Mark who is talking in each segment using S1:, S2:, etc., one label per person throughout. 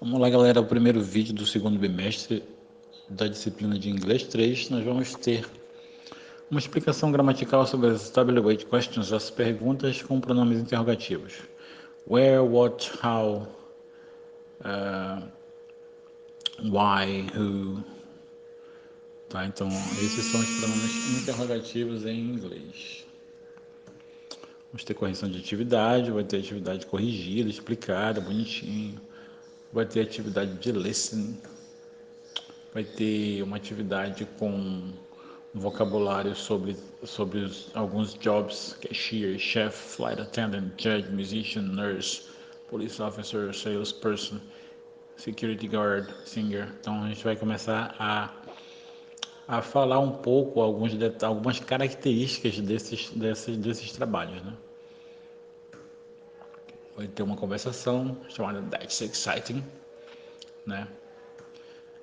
S1: Vamos lá, galera, o primeiro vídeo do segundo bimestre da disciplina de Inglês 3. Nós vamos ter uma explicação gramatical sobre as WH questions, as perguntas com pronomes interrogativos. Where, what, how, why, who. Tá, então, esses são os pronomes interrogativos em inglês. Vamos ter correção de atividade, vai ter atividade corrigida, explicada, bonitinho. Vai ter atividade de listening. Vai ter uma atividade com um vocabulário sobre alguns jobs: cashier, chef, flight attendant, judge, musician, nurse, police officer, salesperson, security guard, singer. Então a gente vai começar a falar um pouco algumas características desses trabalhos, né? Vai ter uma conversação chamada That's Exciting, né?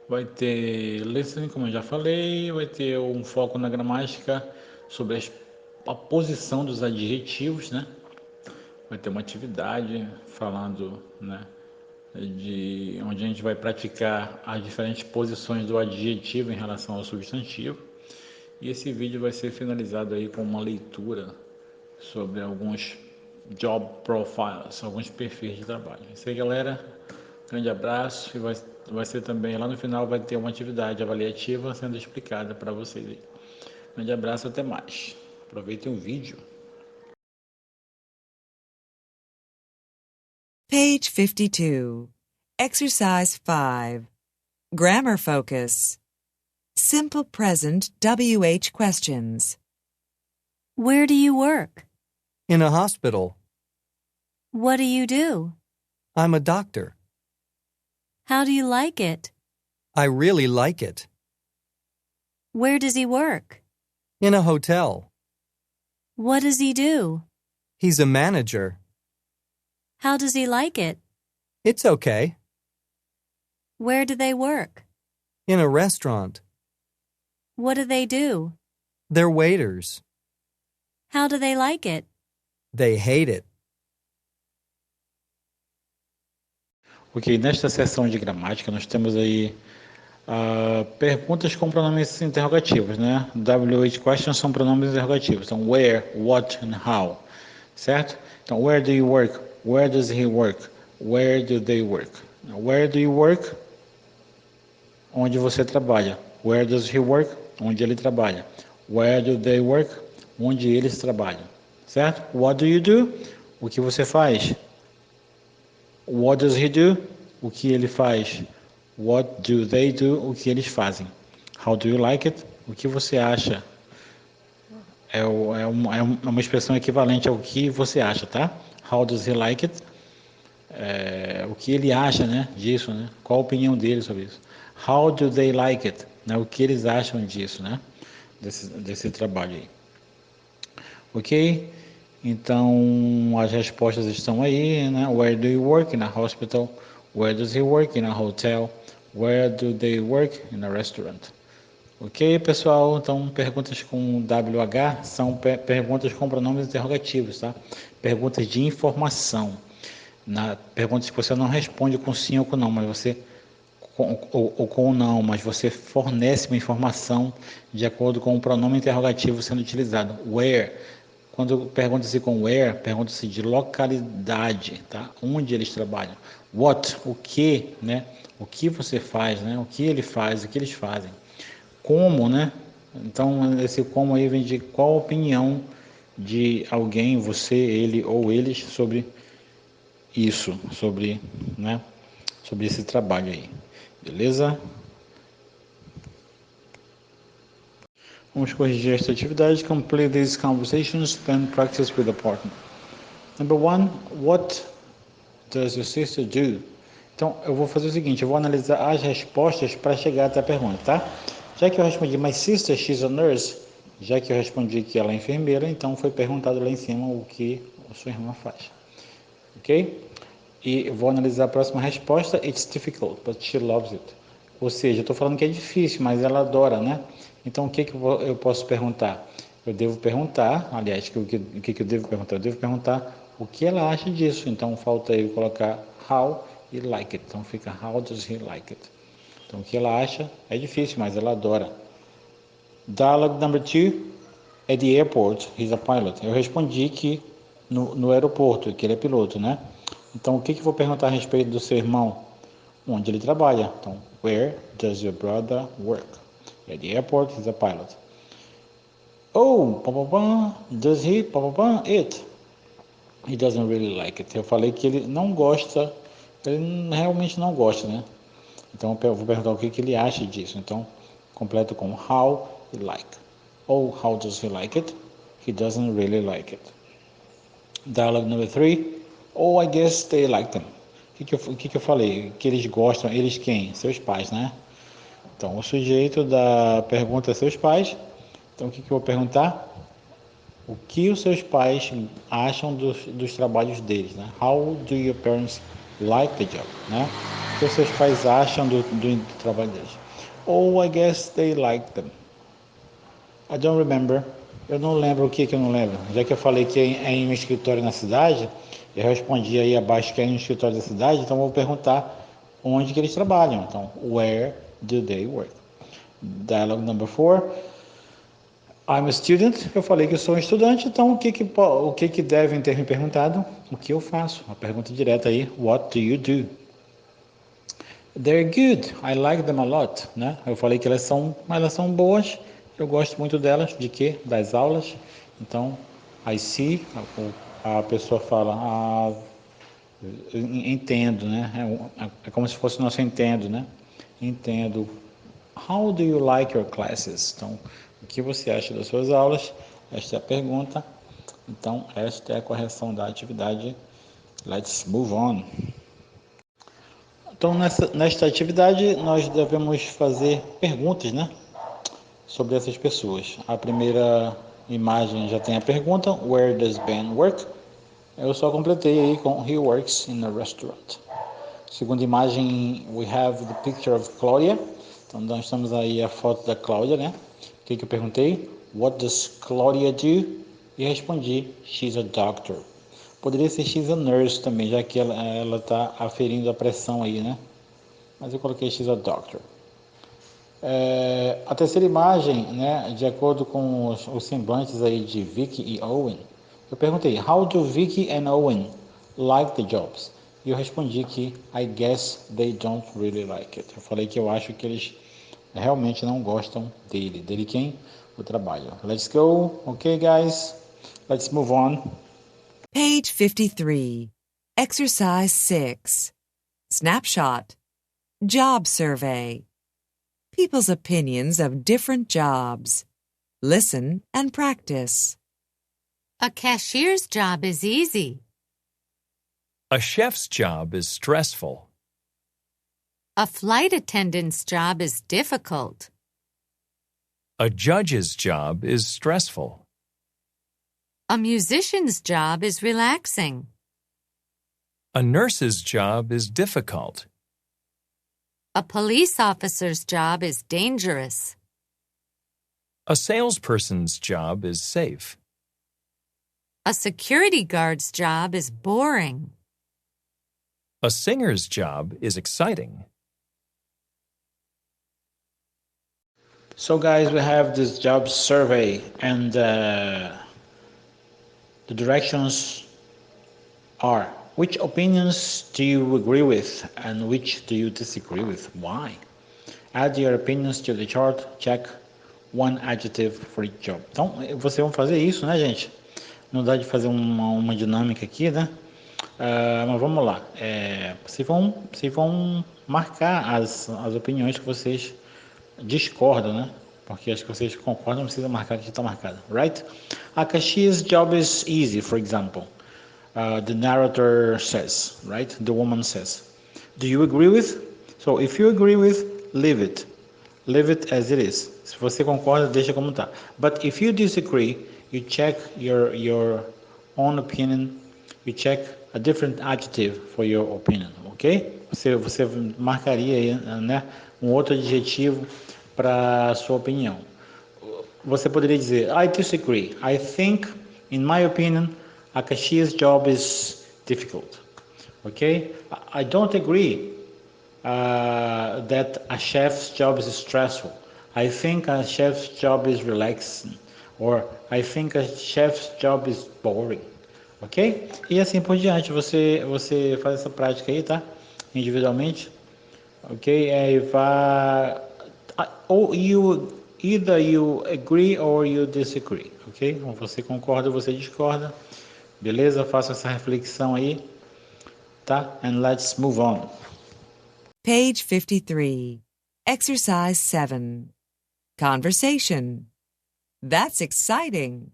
S1: Vai ter listening, como eu já falei, vai ter um foco na gramática sobre a posição dos adjetivos, né? Vai ter uma atividade falando, né, de onde a gente vai praticar as diferentes posições do adjetivo em relação ao substantivo. E esse vídeo vai ser finalizado aí com uma leitura sobre alguns job profiles, alguns perfis de trabalho. É isso aí, galera. Grande abraço e vai ser também, lá no final vai ter uma atividade avaliativa sendo explicada para vocês aí. Grande abraço, até mais. Aproveitem o vídeo.
S2: Page 52. Exercise 5. Grammar focus. Simple present WH questions.
S3: Where do you work?
S4: In a hospital.
S3: What do you do?
S4: I'm a doctor.
S3: How do you like it?
S4: I really like it.
S3: Where does he work?
S4: In a hotel.
S3: What does he do?
S4: He's a manager.
S3: How does he like it?
S4: It's okay.
S3: Where do they work?
S4: In a restaurant.
S3: What do they do?
S4: They're waiters.
S3: How do they like it?
S4: They hate it.
S1: Ok, nesta sessão de gramática nós temos aí perguntas com pronomes interrogativos, né? WH questions são pronomes interrogativos. Então, where, what and how, certo? Então, where do you work? Where does he work? Where do they work? Where do you work? Onde você trabalha. Where does he work? Onde ele trabalha. Where do they work? Onde eles trabalham, certo? What do you do? O que você faz? What does he do? O que ele faz? What do they do? O que eles fazem? How do you like it? O que você acha? É uma expressão equivalente ao que você acha, tá? How does he like it? O que ele acha, né, disso, né? Qual a opinião dele sobre isso? How do they like it? Né? O que eles acham disso, né? Desse trabalho aí. Ok? Então, as respostas estão aí, né? Where do you work? In a hospital. Where does he work? In a hotel. Where do they work? In a restaurant. Ok, pessoal? Então, perguntas com WH são perguntas com pronomes interrogativos, tá? Perguntas de informação. Perguntas que você não responde com sim ou com não, mas você ou com não, mas você fornece uma informação de acordo com o pronome interrogativo sendo utilizado. Where. Quando pergunta-se com where, pergunta-se de localidade, tá? Onde eles trabalham. What, o que, né? O que você faz, né? O que ele faz, o que eles fazem. Como, né? Então, esse como aí vem de qual a opinião de alguém, você, ele ou eles, sobre isso, sobre, né? Sobre esse trabalho aí. Beleza? Vamos corrigir esta atividade. Complete these conversations, then practice with a partner. Number 1, what does your sister do? Então, eu vou fazer o seguinte, eu vou analisar as respostas para chegar até a pergunta, tá? Já que eu respondi, my sister, she's a nurse, já que eu respondi que ela é enfermeira, então foi perguntado lá em cima o que a sua irmã faz. Ok? E eu vou analisar a próxima resposta, it's difficult, but she loves it. Ou seja, eu estou falando que é difícil, mas ela adora, né? Então, o que eu posso perguntar? Eu devo perguntar, aliás, o que eu devo perguntar? Eu devo perguntar o que ela acha disso. Então, falta eu colocar how he like it. Então fica how does he like it? Então o que ela acha é difícil, mas ela adora. Dialogue number 2. At the airport, he's a pilot. Eu respondi que no aeroporto, que ele é piloto, né? Então o que eu vou perguntar a respeito do seu irmão? Onde ele trabalha? Então, where does your brother work? At the airport, he's a pilot. Oh, does he it? He doesn't really like it. Eu falei que ele não gosta, ele realmente não gosta, né? Então eu vou perguntar o que ele acha disso. Então, completo com how he like. Oh, how does he like it? He doesn't really like it. Dialogue number 3. Oh, I guess they like them. O que eu falei? Que eles gostam, eles quem? Seus pais, né? Então, o sujeito da pergunta é seus pais. Então, o que eu vou perguntar? O que os seus pais acham dos trabalhos deles, né? How do your parents like the job, né? O que os seus pais acham do trabalho deles? Oh, I guess they like them. I don't remember. Eu não lembro o que eu não lembro. Já que eu falei que é em um escritório na cidade, eu respondi aí abaixo que é em um escritório da cidade, então eu vou perguntar onde que eles trabalham. Então, where do they work? Dialogue number 4. I'm a student. Eu falei que eu sou um estudante, então o que devem ter me perguntado? O que eu faço? Uma pergunta direta aí. What do you do? They're good. I like them a lot, né? Eu falei que elas são boas. Eu gosto muito delas. De quê? Das aulas. Então, I see. A pessoa fala, entendo, né? É como se fosse o nosso entendo, né? Entendo. How do you like your classes? Então, o que você acha das suas aulas? Esta é a pergunta. Então, esta é a correção da atividade. Let's move on. Então, nesta atividade, nós devemos fazer perguntas, né? Sobre essas pessoas. A primeira imagem já tem a pergunta, where does Ben work? Eu só completei aí com he works in a restaurant. Segunda imagem, we have the picture of Claudia. Então, nós temos aí a foto da Cláudia, né? O que eu perguntei? What does Claudia do? E respondi, she's a doctor. Poderia ser she's a nurse também, já que ela está aferindo a pressão aí, né? Mas eu coloquei she's a doctor. A terceira imagem, né, de acordo com os semblantes aí de Vicky e Owen, eu perguntei, how do Vicky and Owen like the jobs? E eu respondi que I guess they don't really like it. Eu falei que eu acho que eles realmente não gostam dele. Dele quem? O trabalho. Let's go. Okay, guys. Let's move on.
S2: Page 53. Exercise 6. Snapshot. Job survey. People's opinions of different jobs. Listen and practice.
S3: A cashier's job is easy.
S5: A chef's job is stressful.
S3: A flight attendant's job is difficult.
S5: A judge's job is stressful.
S3: A musician's job is relaxing.
S5: A nurse's job is difficult.
S3: A police officer's job is dangerous.
S5: A salesperson's job is safe.
S3: A security guard's job is boring.
S5: A singer's job is exciting.
S1: So guys, we have this job survey and the directions are, which opinions do you agree with and which do you disagree with? Why? Add your opinions to the chart, check one adjective for each job. Então, vocês vão fazer isso, né, gente? Não dá de fazer uma dinâmica aqui, né? Mas vamos lá. Vocês vão marcar as opiniões que vocês discordam, né? Porque acho que vocês concordam, não precisa marcar que está marcado, right? A cashier's job is easy, for example. The narrator says, right? The woman says. Do you agree with? So, if you agree with, leave it. Leave it as it is. Se você concorda, deixa como está. But if you disagree, you check your own opinion. You check a different adjective for your opinion, ok? Você marcaria aí, né, um outro adjetivo para a sua opinião. Você poderia dizer, I disagree. I think, in my opinion, a cashier's job is difficult. Okay? I don't agree that a chef's job is stressful. I think a chef's job is relaxing. Or I think a chef's job is boring. Ok? E assim por diante. Você faz essa prática aí, tá? Individualmente. Ok? Aí vai. Ou either you agree or you disagree. Ok? Ou você concorda ou você discorda. Beleza? Faça essa reflexão aí. Tá? And let's move on.
S2: Page 53. Exercise 7. Conversation. That's exciting.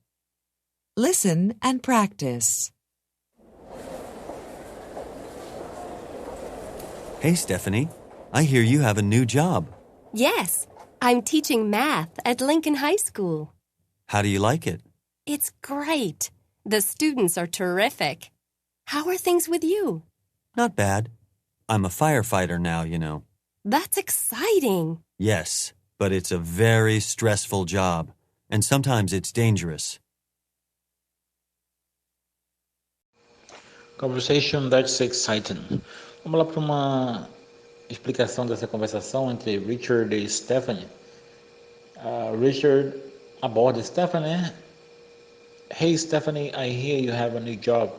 S2: Listen and practice.
S6: Hey, Stephanie. I hear you have a new job.
S7: Yes, I'm teaching math at Lincoln High School.
S6: How do you like it?
S7: It's great. The students are terrific. How are things with you?
S6: Not bad. I'm a firefighter now, you know.
S7: That's exciting.
S6: Yes, but it's a very stressful job, and sometimes it's dangerous.
S1: Conversation that's exciting. Vamos lá para uma explicação dessa conversação entre Richard e Stephanie. Richard aborda Stephanie. Hey Stephanie, I hear you have a new job.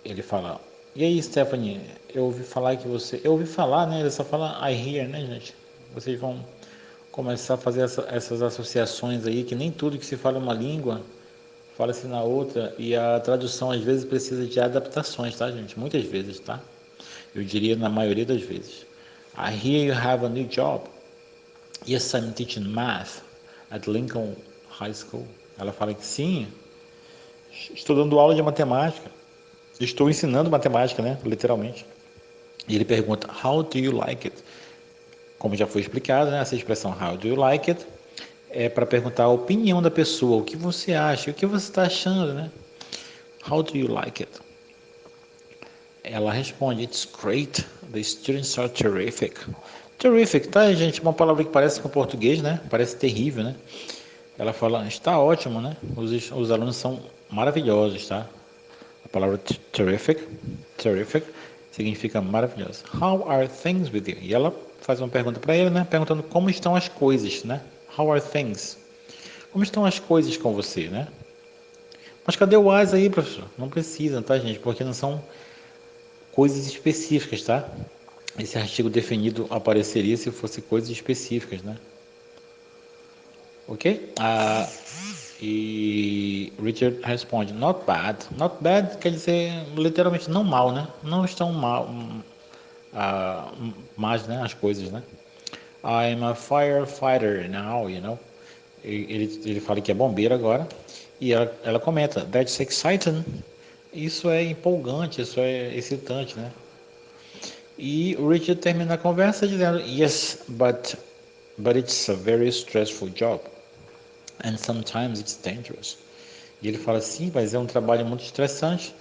S1: Ele fala, e aí Stephanie, eu ouvi falar que você... Eu ouvi falar, né? Ele só fala I hear, né, gente? Vocês vão começar a fazer essas associações aí, que nem tudo que se fala em uma língua fala-se na outra, e a tradução às vezes precisa de adaptações, tá, gente? Muitas vezes, tá? Eu diria na maioria das vezes. I hear you have a new job. Yes, I'm teaching math at Lincoln High School. Ela fala que sim, estou dando aula de matemática. Estou ensinando matemática, né? Literalmente. E ele pergunta, how do you like it? Como já foi explicado, né? Essa expressão how do you like it é para perguntar a opinião da pessoa, o que você acha, o que você está achando, né? How do you like it? Ela responde, it's great, the students are terrific. Terrific, tá, gente? Uma palavra que parece com português, né? Parece terrível, né? Ela fala, está ótimo, né? Os alunos são maravilhosos, tá? A palavra terrific significa maravilhoso. How are things with you? E ela faz uma pergunta para ele, né? Perguntando como estão as coisas, né? How are things? Como estão as coisas com você, né? Mas cadê o as aí, professor? Não precisa, tá, gente? Porque não são coisas específicas, tá? Esse artigo definido apareceria se fosse coisas específicas, né? Ok? E Richard responde, not bad. Not bad quer dizer literalmente não mal, né? Não estão mal, mais, né? As coisas, né? I'm a firefighter now, you know. Ele fala que é bombeiro agora. E ela comenta, that's exciting. Isso é empolgante, isso é excitante, né? E o Richard termina a conversa dizendo, yes, but it's a very stressful job. And sometimes it's dangerous. E ele fala, sim, mas é um trabalho muito estressante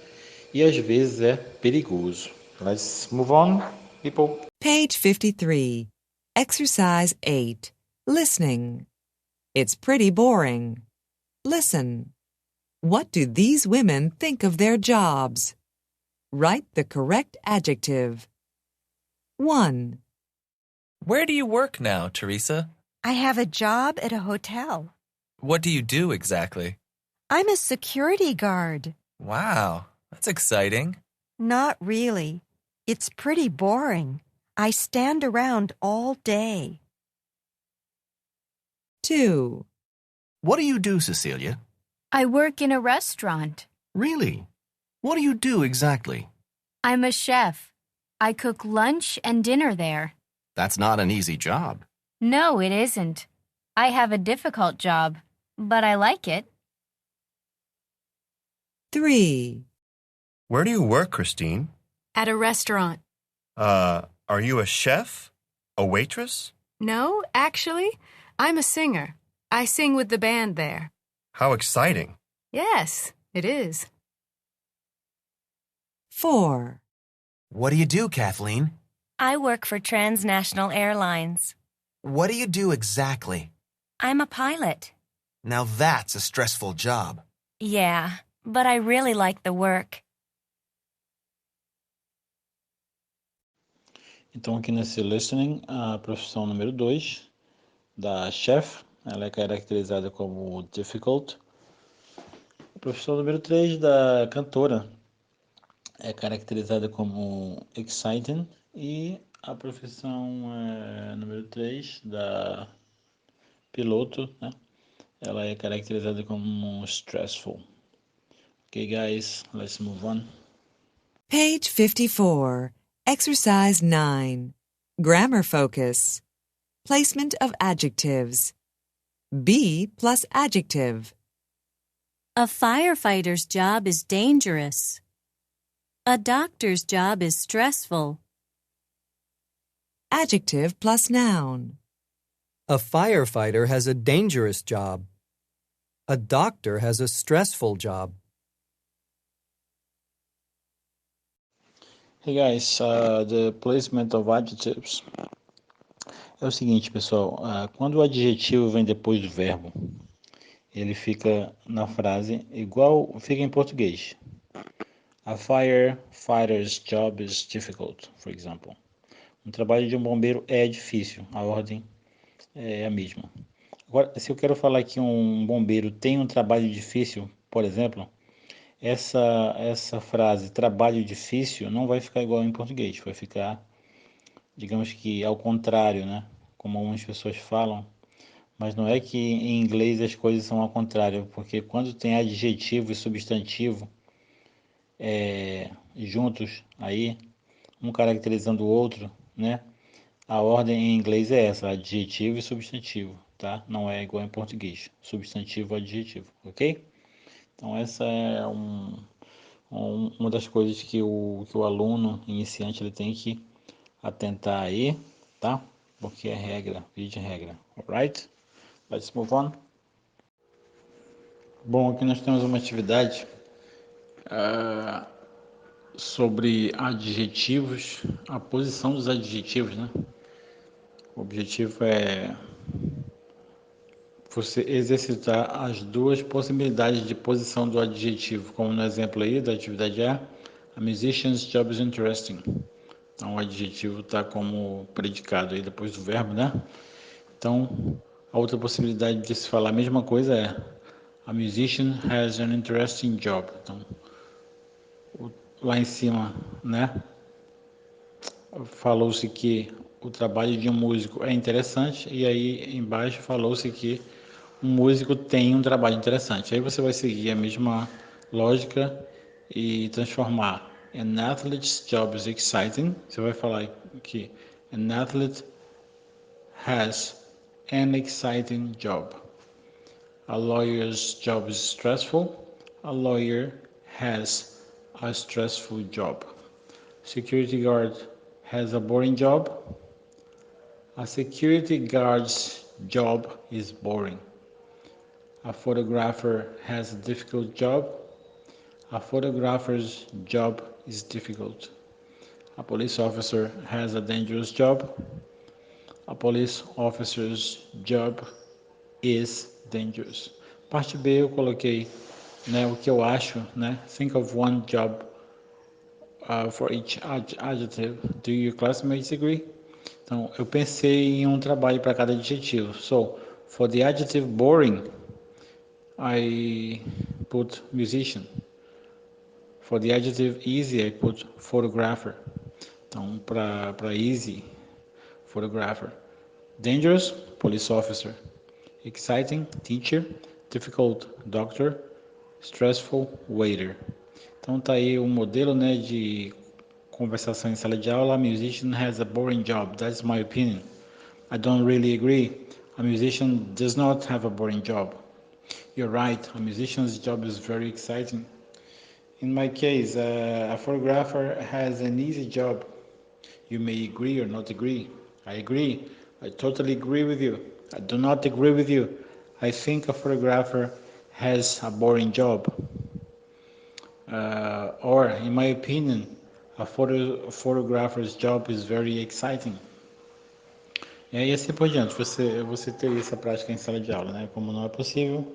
S1: e às vezes é perigoso. Let's move on, people.
S2: Page 53. Exercise 8. Listening. It's pretty boring. Listen. What do these women think of their jobs? Write the correct adjective. 1.
S8: Where do you work now, Teresa?
S9: I have a job at a hotel.
S8: What do you do exactly?
S9: I'm a security guard.
S8: Wow, that's exciting.
S9: Not really. It's pretty boring. I stand around all day.
S2: 2.
S10: What do you do, Cecilia?
S11: I work in a restaurant.
S10: Really? What do you do exactly?
S11: I'm a chef. I cook lunch and dinner there.
S10: That's not an easy job.
S11: No, it isn't. I have a difficult job, but I like it.
S2: 3.
S12: Where do you work, Christine?
S11: At a restaurant.
S12: Are you a chef? A waitress?
S13: No, actually, I'm a singer. I sing with the band there.
S12: How exciting.
S13: Yes, it is.
S2: 4.
S10: What do you do, Kathleen?
S14: I work for Transnational Airlines.
S10: What do you do exactly?
S14: I'm a pilot.
S10: Now that's a stressful job.
S14: Yeah, but I really like the work.
S1: Então, aqui nesse listening, a profissão número 2 da chef, ela é caracterizada como difficult. A profissão número 3 da cantora é caracterizada como exciting. E a profissão número 3 da piloto, né? Ela é caracterizada como stressful. Okay, guys, let's move on.
S2: Page 54. Exercise 9. Grammar focus. Placement of adjectives. Be plus adjective.
S14: A firefighter's job is dangerous. A doctor's job is stressful.
S2: Adjective plus noun.
S4: A firefighter has a dangerous job. A doctor has a stressful job.
S1: Hey guys, the placement of adjectives. É o seguinte, pessoal, quando o adjetivo vem depois do verbo, ele fica na frase igual fica em português. A firefighter's job is difficult, for example. O trabalho de um bombeiro é difícil, a ordem é a mesma. Agora, se eu quero falar que um bombeiro tem um trabalho difícil, por exemplo, essa frase, trabalho difícil, não vai ficar igual em português, vai ficar, digamos que ao contrário, né? Como algumas pessoas falam, mas não é que em inglês as coisas são ao contrário, porque quando tem adjetivo e substantivo juntos aí, um caracterizando o outro, né? A ordem em inglês é essa, adjetivo e substantivo, tá? Não é igual em português, substantivo e adjetivo, ok? Então essa é uma das coisas que o aluno iniciante ele tem que atentar aí, tá? Porque é regra, vídeo de regra, alright? Let's move on. Bom, aqui nós temos uma atividade sobre adjetivos, a posição dos adjetivos, né? O objetivo é você exercitar as duas possibilidades de posição do adjetivo, como no exemplo aí da atividade A, a musician's job is interesting. Então o adjetivo está como predicado aí depois do verbo, né? Então a outra possibilidade de se falar a mesma coisa é a musician has an interesting job. Então lá em cima, né? Falou-se que o trabalho de um músico é interessante e aí embaixo falou-se que um músico tem um trabalho interessante. Aí você vai seguir a mesma lógica e transformar an athlete's job is exciting. Você vai falar que an athlete has an exciting job. A lawyer's job is stressful. A lawyer has a stressful job. Security guard has a boring job. A security guard's job is boring. A photographer has a difficult job. A photographer's job is difficult. A police officer has a dangerous job. A police officer's job is dangerous. Parte B eu coloquei, né, o que eu acho, né? Think of one job for each adjective. Do your classmates agree? Então, eu pensei em um trabalho para cada adjetivo. So, for the adjective boring, I put musician. For the adjective easy, I put photographer. Então, para easy, photographer. Dangerous, police officer. Exciting, teacher. Difficult, doctor. Stressful, waiter. Então tá aí o modelo, né, de conversação em sala de aula. A musician has a boring job. That's my opinion. I don't really agree. A musician does not have a boring job. You're right. A musician's job is very exciting. In my case, a photographer has an easy job. You may agree or not agree. I agree. I totally agree with you. I do not agree with you. I think a photographer has a boring job. Or, in my opinion, a photographer's job is very exciting. E aí assim por diante, você teria essa prática em sala de aula, né? Como não é possível,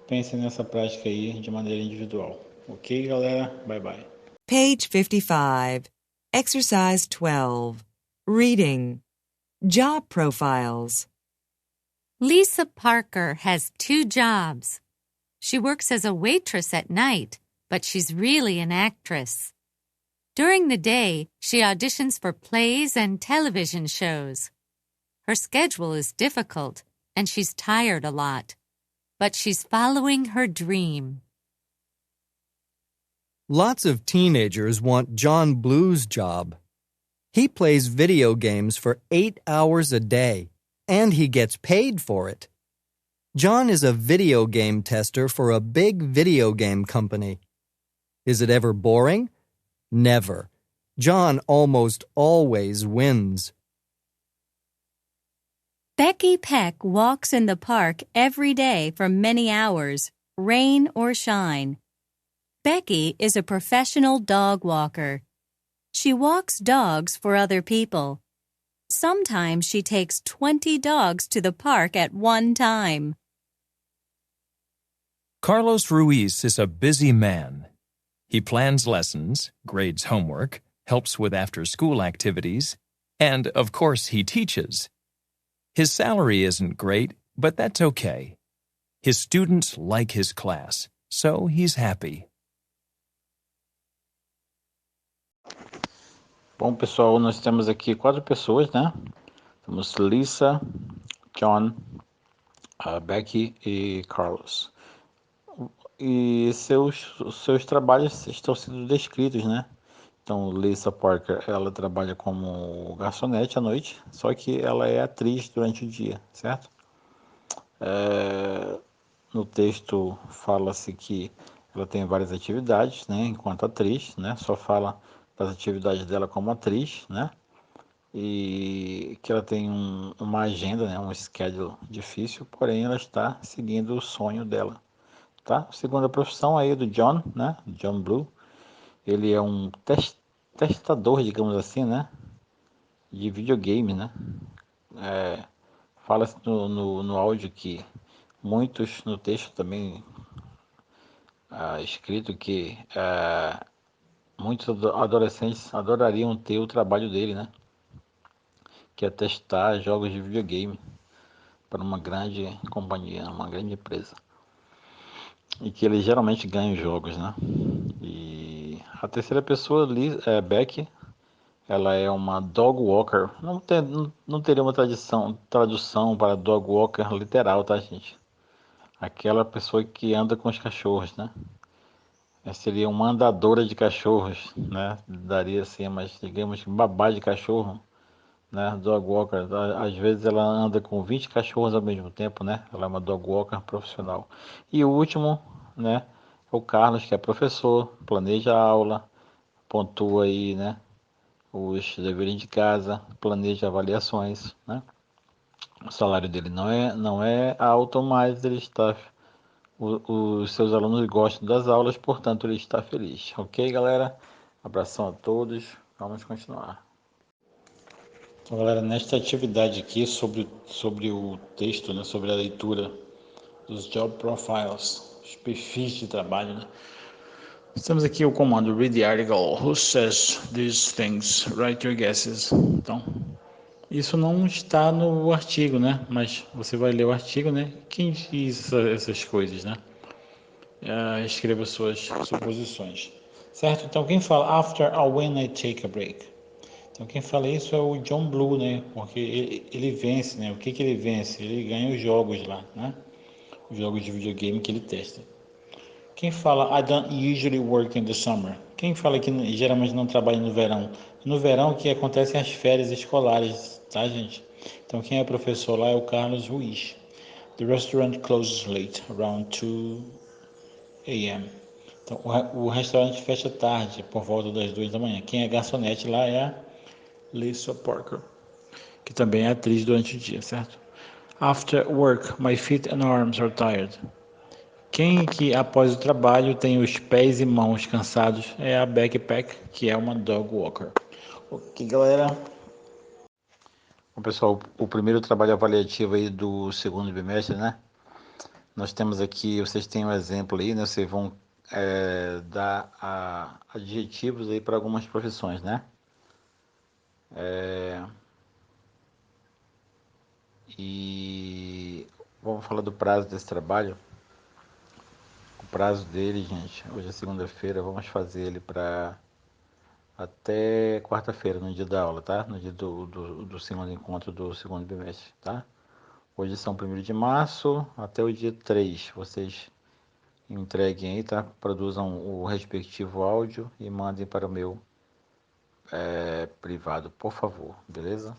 S1: pense nessa prática aí de maneira individual. Ok, galera? Bye bye.
S2: Page 55. Exercise 12. Reading. Job profiles.
S3: Lisa Parker has 2 jobs. She works as a waitress at night, but she's really an actress. During the day, she auditions for plays and television shows. Her schedule is difficult, and she's tired a lot. But she's following her dream.
S4: Lots of teenagers want John Blue's job. He plays video games for 8 hours a day, and he gets paid for it. John is a video game tester for a big video game company. Is it ever boring? Never. John almost always wins.
S14: Becky Peck walks in the park every day for many hours, rain or shine. Becky is a professional dog walker. She walks dogs for other people. Sometimes she takes 20 dogs to the park at one time.
S5: Carlos Ruiz is a busy man. He plans lessons, grades homework, helps with after-school activities, and, of course, he teaches. His salary isn't great, but that's okay. His students like his class, so he's happy.
S1: Bom, pessoal, nós temos aqui 4 pessoas, né? Temos Lisa, John, Becky e Carlos. E seus trabalhos estão sendo descritos, né? Então, Lisa Parker, ela trabalha como garçonete à noite, só que ela é atriz durante o dia, certo? No texto fala-se que ela tem várias atividades, né? Enquanto atriz, né? Só fala das atividades dela como atriz, né? E que ela tem uma agenda, né? Um schedule difícil, porém ela está seguindo o sonho dela, tá? Segunda profissão aí do John, né? John Blue, ele é um testador, digamos assim, né? De videogame, né? Fala-se no áudio que muitos, no texto também escrito que muitos adolescentes adorariam ter o trabalho dele, né? Que é testar jogos de videogame para uma grande companhia, uma grande empresa. E que ele geralmente ganha os jogos, né? E a terceira pessoa, Becky, ela é uma dog walker. Não teria uma tradução para dog walker literal, tá, gente? Aquela pessoa que anda com os cachorros, né? Seria uma andadora de cachorros, né? Daria assim, mas digamos que babá de cachorro, né? Dog walker. Às vezes ela anda com 20 cachorros ao mesmo tempo, né? Ela é uma dog walker profissional. E o último, né? É o Carlos, que é professor, planeja a aula, pontua aí, né? Os deveres de casa, planeja avaliações, né? O salário dele não é alto, mas ele está... Os seus alunos gostam das aulas, portanto ele está feliz. Ok, galera? Abração a todos. Vamos continuar. Então, galera, nesta atividade aqui sobre o texto, né, sobre a leitura dos job profiles, os perfis de trabalho, né? Temos aqui o comando read the article. Who says these things? Write your guesses. Então, isso não está no artigo, né? Mas você vai ler o artigo, né? Quem diz essas coisas, né? Escreva suas suposições, certo? Então, quem fala after or when I take a break? Então, quem fala isso é o John Blue, né? Porque ele vence, né? O que ele vence? Ele ganha os jogos lá, né? Os jogos de videogame que ele testa. Quem fala I don't usually work in the summer? Quem fala que geralmente não trabalha no verão? No verão que acontecem as férias escolares, tá, gente? Então, quem é professor lá é o Carlos Ruiz. The restaurant closes late, around 2 a.m. Então, o restaurante fecha tarde, por volta das 2 da manhã. Quem é garçonete lá é a Lisa Parker, que também é atriz durante o dia, certo? After work, my feet and arms are tired. Quem que após o trabalho tem os pés e mãos cansados é a Becky Peck, que é uma dog walker. Ok, galera? Bom, pessoal, o primeiro trabalho avaliativo aí do segundo bimestre, né? Nós temos aqui, vocês têm um exemplo aí, né? Vocês vão dar adjetivos aí para algumas profissões, né? E vamos falar do prazo desse trabalho. O prazo dele, gente, hoje é segunda-feira, vamos fazer ele para até quarta-feira, no dia da aula, tá? No dia do segundo encontro do segundo bimestre, tá? Hoje são 1º de março, até o dia 3, vocês entreguem aí, tá? Produzam o respectivo áudio e mandem para o meu privado, por favor, beleza?